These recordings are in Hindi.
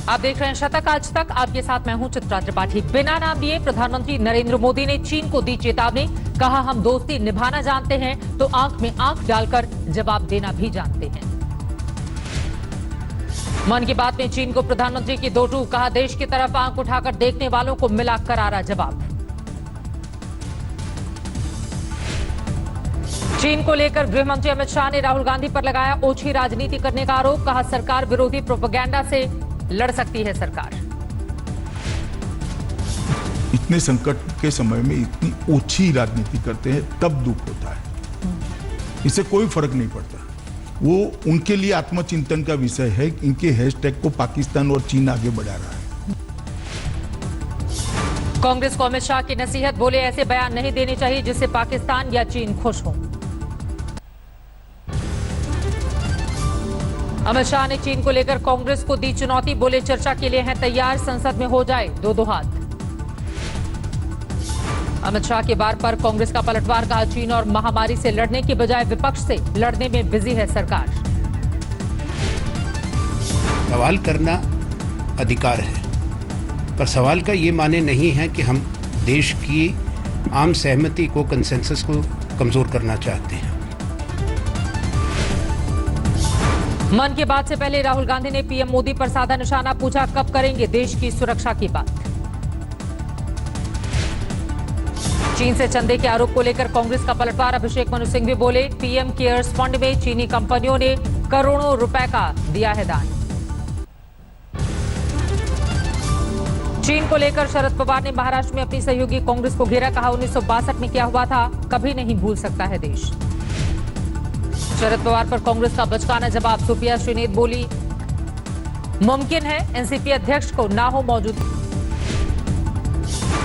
आप देख रहे हैं शतक आज तक। आपके साथ मैं हूं चित्रा त्रिपाठी। बिना नाम लिए प्रधानमंत्री नरेंद्र मोदी ने चीन को दी चेतावनी। कहा, हम दोस्ती निभाना जानते हैं तो आंख में आंख डालकर जवाब देना भी जानते हैं। मन की बात में चीन को प्रधानमंत्री की दो टूक। कहा, देश की तरफ आंख उठाकर देखने वालों को मिला करारा जवाब। चीन को लेकर गृह मंत्री अमित शाह ने राहुल गांधी पर लगाया ओछी राजनीति करने का आरोप। कहा, सरकार विरोधी प्रोपेगेंडा से लड़ सकती है सरकार। इतने संकट के समय में इतनी ओछी राजनीति करते हैं तब दुख होता है। इससे कोई फर्क नहीं पड़ता। वो उनके लिए आत्मचिंतन का विषय है। इनके हैशटैग को पाकिस्तान और चीन आगे बढ़ा रहा है। कांग्रेस को अमित शाह की नसीहत। बोले, ऐसे बयान नहीं देने चाहिए जिससे पाकिस्तान या चीन खुश हो। अमित शाह ने चीन को लेकर कांग्रेस को दी चुनौती। बोले, चर्चा के लिए हैं तैयार, संसद में हो जाए दो हाथ। अमित शाह के वार पर कांग्रेस का पलटवार। कहा, चीन और महामारी से लड़ने की बजाय विपक्ष से लड़ने में बिजी है सरकार। सवाल करना अधिकार है, पर सवाल का ये माने नहीं है कि हम देश की आम सहमति को, कंसेंसस को कमजोर करना चाहते हैं। मन की बात से पहले राहुल गांधी ने पीएम मोदी पर साधा निशाना। पूछा, कब करेंगे देश की सुरक्षा की बात। चीन से चंदे के आरोप को लेकर कांग्रेस का पलटवार। अभिषेक मनु सिंघवी बोले, पीएम केयर्स फंड में चीनी कंपनियों ने करोड़ों रुपए का दिया है दान। चीन को लेकर शरद पवार ने महाराष्ट्र में अपनी सहयोगी कांग्रेस को घेरा। कहा, 1962 में क्या हुआ था कभी नहीं भूल सकता है देश। शरद पवार पर कांग्रेस का बचकाना जवाब। सुप्रिया श्रीनेत बोली, मुमकिन है एनसीपी अध्यक्ष को ना हो मौजूद।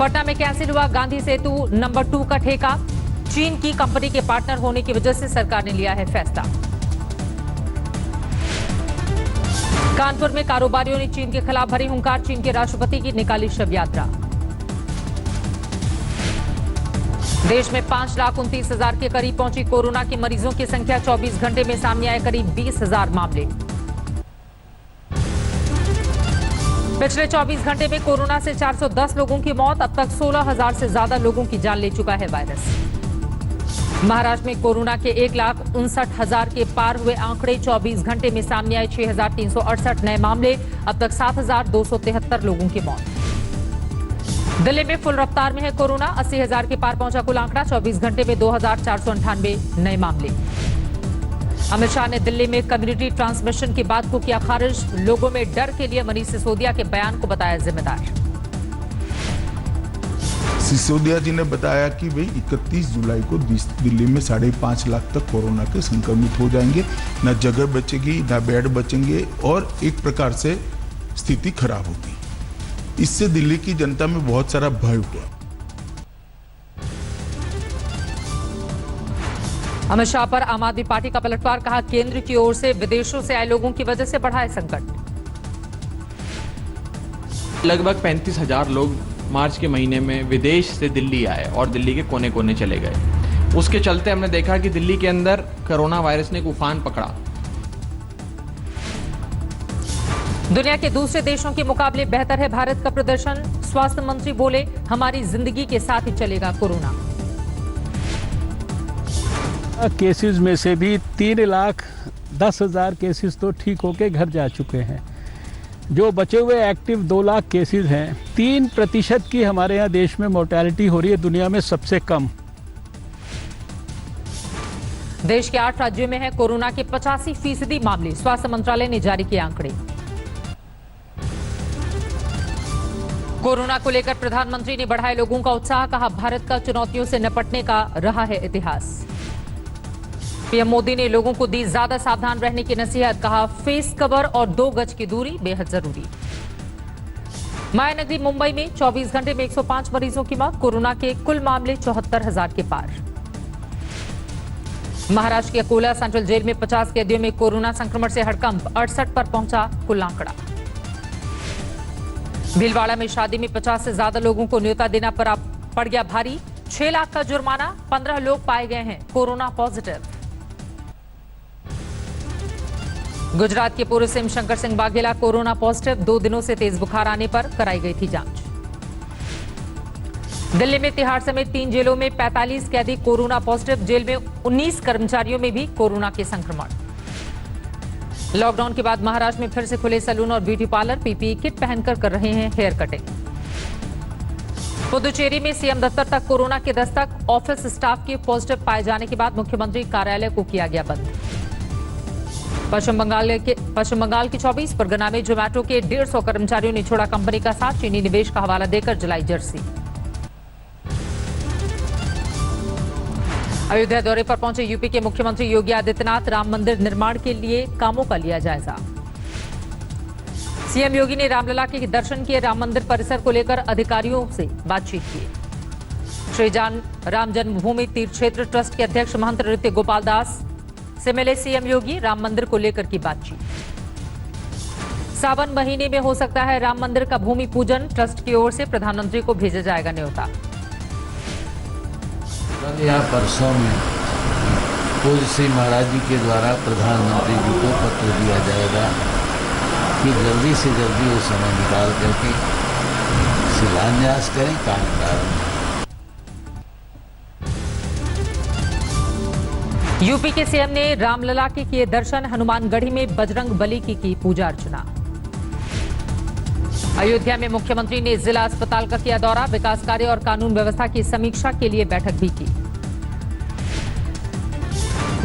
पटना में कैंसिल हुआ गांधी सेतु नंबर 2 का ठेका। चीन की कंपनी के पार्टनर होने की वजह से सरकार ने लिया है फैसला। कानपुर में कारोबारियों ने चीन के खिलाफ भरी हुंकार। चीन के राष्ट्रपति की निकाली शव यात्रा। देश में 5,29,000 के करीब पहुंची कोरोना के मरीजों की संख्या। 24 घंटे में सामने आए करीब 20,000 मामले। पिछले 24 घंटे में कोरोना से 410 लोगों की मौत। अब तक 16,000 से ज्यादा लोगों की जान ले चुका है वायरस। महाराष्ट्र में कोरोना के 1,59,000 के पार हुए आंकड़े। 24 घंटे में सामने आए 6,368 नए मामले। अब तक 7,273 लोगों की मौत। दिल्ली में फुल रफ्तार में है कोरोना। 80,000 के पार पहुंचा कुल आंकड़ा। 24 घंटे में 2,498 नए मामले। अमित शाह ने दिल्ली में कम्युनिटी ट्रांसमिशन की बात को किया खारिज। लोगों में डर के लिए मनीष सिसोदिया के बयान को बताया जिम्मेदार। सिसोदिया जी ने बताया कि भाई 31 जुलाई को दिल्ली में 5.5 लाख तक कोरोना के संक्रमित हो जाएंगे। न जगह बचेगी, न बेड बचेंगे और एक प्रकार से स्थिति खराब होगी। इससे दिल्ली की जनता में बहुत सारा भय हुआ। अमित शाह पर आम आदमी पार्टी का पलटवार। कहा, केंद्र की ओर से विदेशों से आए लोगों की वजह से बढ़ा है संकट। लगभग 35,000 लोग मार्च के महीने में विदेश से दिल्ली आए और दिल्ली के कोने कोने चले गए। उसके चलते हमने देखा कि दिल्ली के अंदर कोरोना वायरस ने एक उफान पकड़ा। दुनिया के दूसरे देशों के मुकाबले बेहतर है भारत का प्रदर्शन। स्वास्थ्य मंत्री बोले, हमारी जिंदगी के साथ ही चलेगा कोरोना। केसेस में से भी 3,10,000 केसेस तो ठीक होके घर जा चुके हैं। जो बचे हुए एक्टिव 2 लाख केसेस हैं, 3% की हमारे यहाँ देश में मोर्टेलिटी हो रही है, दुनिया में सबसे कम। देश के 8 राज्यों में है कोरोना के 85% मामले। स्वास्थ्य मंत्रालय ने जारी किए आंकड़े। कोरोना को लेकर प्रधानमंत्री ने बढ़ाए लोगों का उत्साह। कहा, भारत का चुनौतियों से निपटने का रहा है इतिहास। पीएम मोदी ने लोगों को दी ज्यादा सावधान रहने की नसीहत। कहा, फेस कवर और 2 गज की दूरी बेहद जरूरी। मायानगरी मुंबई में 24 घंटे में 105 मरीजों की मौत। कोरोना के कुल मामले 74,000 के पार। महाराष्ट्र के अकोला सेंट्रल जेल में 50 कैदियों में कोरोना संक्रमण से हड़कंप। 68 पर पहुंचा कुल आंकड़ा। भीलवाड़ा में शादी में 50 से ज्यादा लोगों को न्योता देना पड़ गया भारी। 6 लाख का जुर्माना। 15 लोग पाए गए हैं कोरोना पॉजिटिव। गुजरात के पूर्व CM Shankar Singh Vaghela corona positive, 2 दिनों से तेज बुखार आने पर कराई गई थी जांच। दिल्ली में तिहाड़ समेत 3 जेलों में 45 कैदी कोरोना पॉजिटिव, जेल में 19 कर्मचारियों में भी कोरोना के संक्रमण। लॉकडाउन के बाद महाराष्ट्र में फिर से खुले सैलून और ब्यूटी पार्लर, पीपीई किट पहनकर कर रहे हैं हेयर कटिंग। पुदुचेरी में सीएम दफ्तर तक कोरोना के दस्तक, ऑफिस स्टाफ के पॉजिटिव पाए जाने के बाद मुख्यमंत्री कार्यालय को किया गया बंद। पश्चिम बंगाल के 24 परगना में जोमेटो के 150 कर्मचारियों ने छोड़ा कंपनी का साथ, चीनी निवेश का हवाला देकर जलाई जर्सी। अयोध्या दौरे पर पहुंचे यूपी के मुख्यमंत्री योगी आदित्यनाथ, राम मंदिर निर्माण के लिए कामों का लिया जायजा। सीएम योगी ने रामलला के दर्शन किए, राम मंदिर परिसर को लेकर अधिकारियों से बातचीत की। श्री राम जन्मभूमि तीर्थ क्षेत्र ट्रस्ट के अध्यक्ष महंत नृत्य गोपाल दास से मिले सीएम योगी, राम मंदिर को लेकर की बातचीत। सावन महीने में हो सकता है राम मंदिर का भूमि पूजन, ट्रस्ट की ओर से प्रधानमंत्री को भेजा जाएगा न्योता। कल या परसों में पूज्य श्री महाराज जी के द्वारा प्रधानमंत्री जी को पत्र दिया जाएगा कि जल्दी से जल्दी वो समय निकाल करके शिलान्यास करें, काम प्रारंभ। यूपी के सीएम ने रामलला के किए दर्शन, हनुमानगढ़ी में बजरंग बली की पूजा अर्चना। अयोध्या में मुख्यमंत्री ने जिला अस्पताल का किया दौरा, विकास कार्य और कानून व्यवस्था की समीक्षा के लिए बैठक भी की।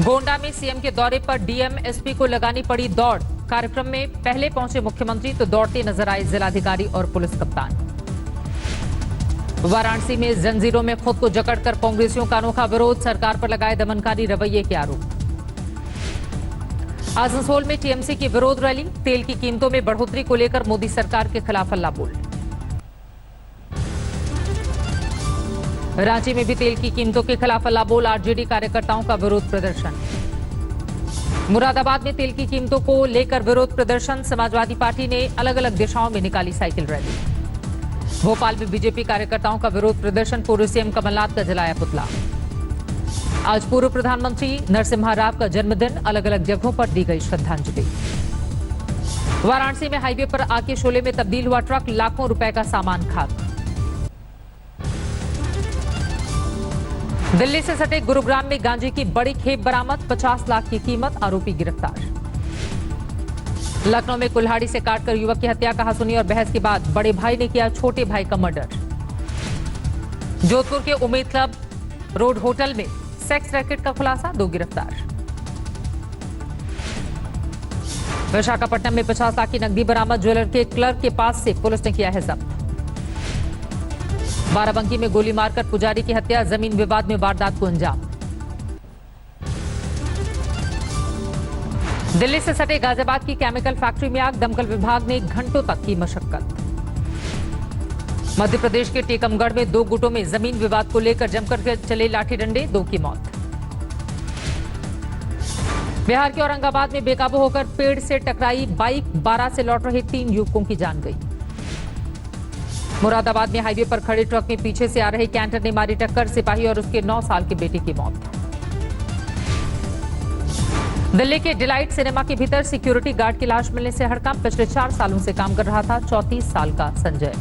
गोंडा में सीएम के दौरे पर डीएम एसपी को लगानी पड़ी दौड़, कार्यक्रम में पहले पहुंचे मुख्यमंत्री तो दौड़ते नजर आए जिलाधिकारी और पुलिस कप्तान। वाराणसी में जंजीरों में खुद को जकड़कर कांग्रेसियों का अनोखा विरोध, सरकार पर लगाए दमनकारी रवैये के आरोप। आसनसोल में टीएमसी की विरोध रैली, तेल की कीमतों में बढ़ोतरी को लेकर मोदी सरकार के खिलाफ हल्ला बोल। रांची में भी तेल की कीमतों के खिलाफ हल्ला बोल, आरजेडी कार्यकर्ताओं का विरोध प्रदर्शन। मुरादाबाद में तेल की कीमतों को लेकर विरोध प्रदर्शन, समाजवादी पार्टी ने अलग अलग दिशाओं में निकाली साइकिल रैली। भोपाल में बीजेपी कार्यकर्ताओं का विरोध प्रदर्शन, पूर्व सीएम कमलनाथ का जलाया पुतला। आज पूर्व प्रधानमंत्री नरसिम्हा राव का जन्मदिन, अलग अलग जगहों पर दी गई श्रद्धांजलि। वाराणसी में हाईवे पर आग के शोले में तब्दील हुआ ट्रक, लाखों रुपए का सामान खाक। दिल्ली से सटे गुरुग्राम में गांजे की बड़ी खेप बरामद, 50 लाख की कीमत, आरोपी गिरफ्तार। लखनऊ में कुल्हाड़ी से काटकर युवक की हत्या, कहासुनी और बहस के बाद बड़े भाई ने किया छोटे भाई का मर्डर। जोधपुर के उम्मीद क्लब रोड होटल में सेक्स रैकेट का खुलासा, 2 गिरफ्तार। विशाखापट्टनम में 50 लाख की नकदी बरामद, ज्वेलर के क्लर्क के पास से पुलिस ने किया है जब्त। बाराबंकी में गोली मारकर पुजारी की हत्या, जमीन विवाद में वारदात को अंजाम। दिल्ली से सटे गाजियाबाद की केमिकल फैक्ट्री में आग, दमकल विभाग ने घंटों तक की मशक्कत। मध्य प्रदेश के टीकमगढ़ में 2 गुटों में जमीन विवाद को लेकर जमकर चले लाठी डंडे, 2 की मौत। बिहार के औरंगाबाद में बेकाबू होकर पेड़ से टकराई बाइक, 12 से लौट रहे 3 युवकों की जान गई। मुरादाबाद में हाईवे पर खड़े ट्रक में पीछे से आ रहे कैंटर ने मारी टक्कर, सिपाही और उसके 9 साल के बेटे की मौत। दिल्ली के डिलाइट सिनेमा के भीतर सिक्योरिटी गार्ड की लाश मिलने से हड़कंप, पिछले 4 सालों से काम कर रहा था 34 साल का संजय।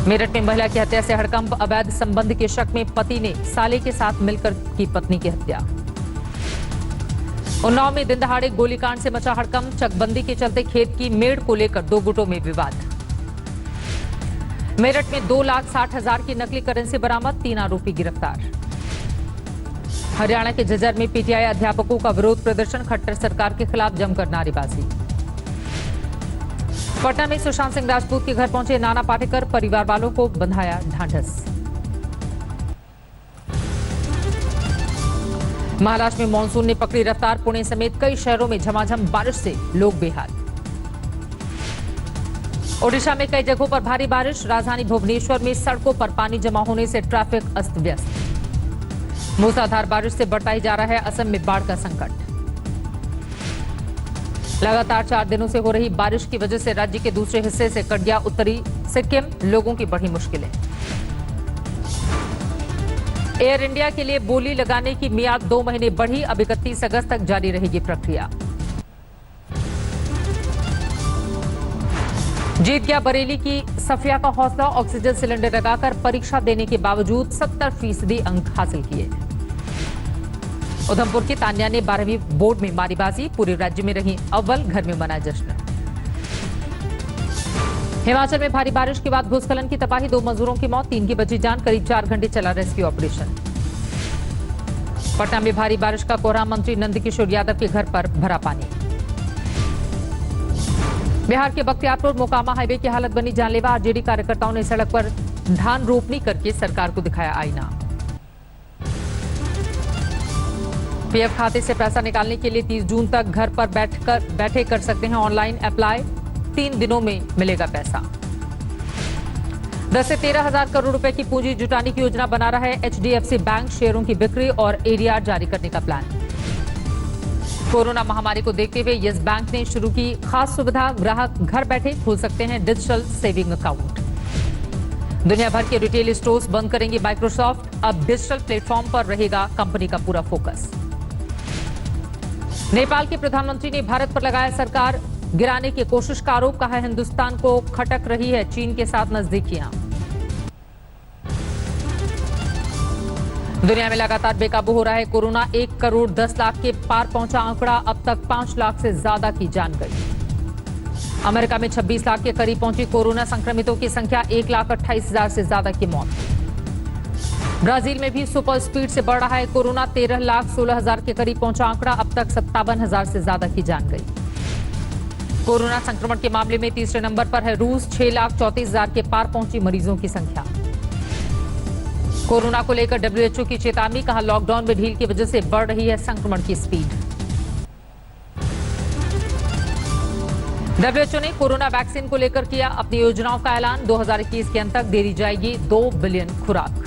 मेरठ में महिला की हत्या से हड़कंप, अवैध संबंध के शक में पति ने साले के साथ मिलकर की पत्नी की हत्या। उन्नाव में दिन दहाड़े गोलीकांड से मचा हड़कंप, चकबंदी के चलते खेत की मेड़ को लेकर 2 गुटों में विवाद। मेरठ में 2,60,000 की नकली करेंसी बरामद, 3 आरोपी गिरफ्तार। हरियाणा के झज्जर में पीटीआई अध्यापकों का विरोध प्रदर्शन, खट्टर सरकार के खिलाफ जमकर नारेबाजी। पटना में सुशांत सिंह राजपूत के घर पहुंचे नाना पाटेकर, परिवार वालों को बंधाया ढांढस। महाराष्ट्र में मानसून ने पकड़ी रफ्तार, पुणे समेत कई शहरों में झमाझम बारिश से लोग बेहाल। ओडिशा में कई जगहों पर भारी बारिश, राजधानी भुवनेश्वर में सड़कों पर पानी जमा होने से ट्रैफिक अस्त व्यस्त। मूसलाधार बारिश से बढ़ता ही जा रहा है असम में बाढ़ का संकट। लगातार 4 दिनों से हो रही बारिश की वजह से राज्य के दूसरे हिस्से से कट गया उत्तरी सिक्किम, लोगों की बढ़ी मुश्किलें। एयर इंडिया के लिए बोली लगाने की मियाद 2 महीने बढ़ी, अब 31 अगस्त तक जारी रहेगी प्रक्रिया। जीत गया बरेली की सफिया का हौसला, ऑक्सीजन सिलेंडर लगाकर परीक्षा देने के बावजूद 70% अंक हासिल किए। उधमपुर की तान्या ने 12वीं बोर्ड में मारी बाजी, पूरे राज्य में रही अव्वल, घर में मनाया जश्न। हिमाचल में भारी बारिश के बाद भूस्खलन की तबाही, 2 मजदूरों की मौत, 3 की बची जान, करीब 4 घंटे चला रेस्क्यू ऑपरेशन। पटना में भारी बारिश का कोहराम, मंत्री नंदकिशोर यादव के घर पर भरा पानी। बिहार के बख्तियारपुर मोकामा हाईवे की हालत बनी जानलेवा, आरजेडी कार्यकर्ताओं ने सड़क पर धान रोपनी करके सरकार को दिखाया आईना। पीएफ खाते से पैसा निकालने के लिए 30 जून तक घर पर बैठे कर सकते हैं ऑनलाइन अप्लाई, 3 दिनों में मिलेगा पैसा। 10 से 13 हजार करोड़ रुपए की पूंजी जुटाने की योजना बना रहा है एचडीएफसी बैंक, शेयरों की बिक्री और एडीआर जारी करने का प्लान। कोरोना महामारी को देखते हुए यस बैंक ने शुरू की खास सुविधा, ग्राहक घर बैठे खोल सकते हैं डिजिटल सेविंग अकाउंट। दुनिया भर के रिटेल स्टोर्स बंद करेंगी माइक्रोसॉफ्ट, अब डिजिटल प्लेटफॉर्म पर रहेगा कंपनी का पूरा फोकस। नेपाल के प्रधानमंत्री ने भारत पर लगाया सरकार गिराने की कोशिश का आरोप, कहा हिंदुस्तान को खटक रही है चीन के साथ नजदीकियां। दुनिया में लगातार बेकाबू हो रहा है कोरोना, 1 करोड़ 10 लाख के पार पहुंचा आंकड़ा, अब तक 5 लाख से ज्यादा की जान गई। अमेरिका में 26 लाख के करीब पहुंची कोरोना संक्रमितों की संख्या, 1,28,000 से ज्यादा की मौत। ब्राजील में भी सुपर स्पीड से बढ़ रहा है कोरोना, 13,16,000 के करीब पहुंचा आंकड़ा, अब तक 57,000 से ज्यादा की जान गई। कोरोना संक्रमण के मामले में तीसरे नंबर पर है रूस, 6,34,000 के पार पहुंची मरीजों की संख्या। कोरोना को लेकर डब्ल्यूएचओ की चेतावनी, कहा लॉकडाउन में ढील की वजह से बढ़ रही है संक्रमण की स्पीड। डब्ल्यूएचओ ने कोरोना वैक्सीन को लेकर किया अपनी योजनाओं का ऐलान, 2021 के अंत तक दे दी जाएगी 2 बिलियन खुराक।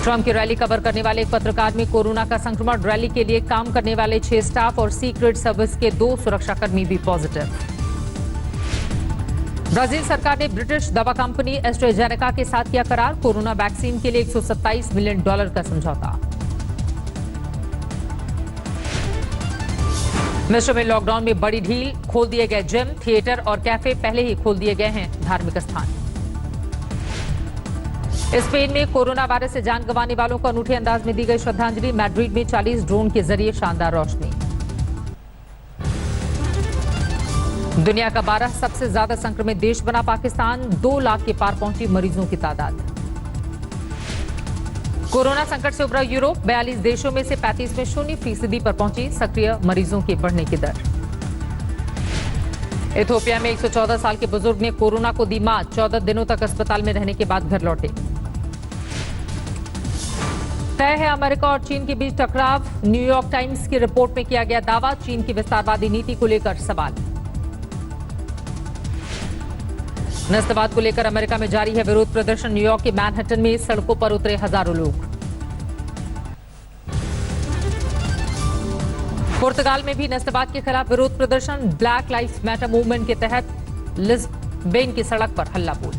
ट्रंप की रैली कवर करने वाले एक पत्रकार में कोरोना का संक्रमण, रैली के लिए काम करने वाले 6 स्टाफ और सीक्रेट सर्विस के 2 सुरक्षाकर्मी भी पॉजिटिव। ब्राजील सरकार ने ब्रिटिश दवा कंपनी एस्ट्राजेनेका के साथ किया करार, कोरोना वैक्सीन के लिए $127 मिलियन का समझौता। मिस्र में लॉकडाउन में बड़ी ढील, खोल दिए गए जिम, थिएटर और कैफे, पहले ही खोल दिए गए हैं धार्मिक स्थान। स्पेन में कोरोना वायरस से जान गंवाने वालों को अनूठे अंदाज में दी गई श्रद्धांजलि, मैड्रिड में 40 ड्रोन के जरिए शानदार रोशनी। दुनिया का 12 सबसे ज्यादा संक्रमित देश बना पाकिस्तान, 2 लाख के पार पहुंची मरीजों की तादाद। कोरोना संकट से उभरा यूरोप, 42 देशों में से 35 में 0% पर पहुंची सक्रिय मरीजों के बढ़ने की दर। इथियोपिया में 114 साल के बुजुर्ग ने कोरोना को दी मात, 14 दिनों तक अस्पताल में रहने के बाद घर लौटे। तय है अमेरिका और चीन के बीच टकराव, न्यूयॉर्क टाइम्स की रिपोर्ट में किया गया दावा, चीन की विस्तारवादी नीति को लेकर सवाल। नस्लवाद को लेकर अमेरिका में जारी है विरोध प्रदर्शन, न्यूयॉर्क के मैनहट्टन में सड़कों पर उतरे हजारों लोग। पुर्तगाल में भी नस्लवाद के खिलाफ विरोध प्रदर्शन, ब्लैक लाइव्स मैटर मूवमेंट के तहत लिस्बेन की सड़क पर हल्ला बोल।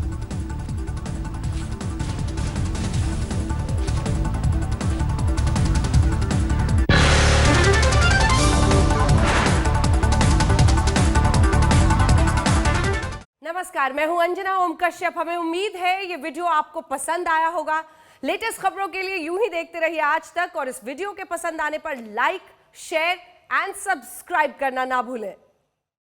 नमस्कार, मैं हूं अंजना ओम कश्यप। हमें उम्मीद है ये वीडियो आपको पसंद आया होगा। लेटेस्ट खबरों के लिए यूं ही देखते रहिए आज तक, और इस वीडियो के पसंद आने पर लाइक, शेयर एंड सब्सक्राइब करना ना भूलें।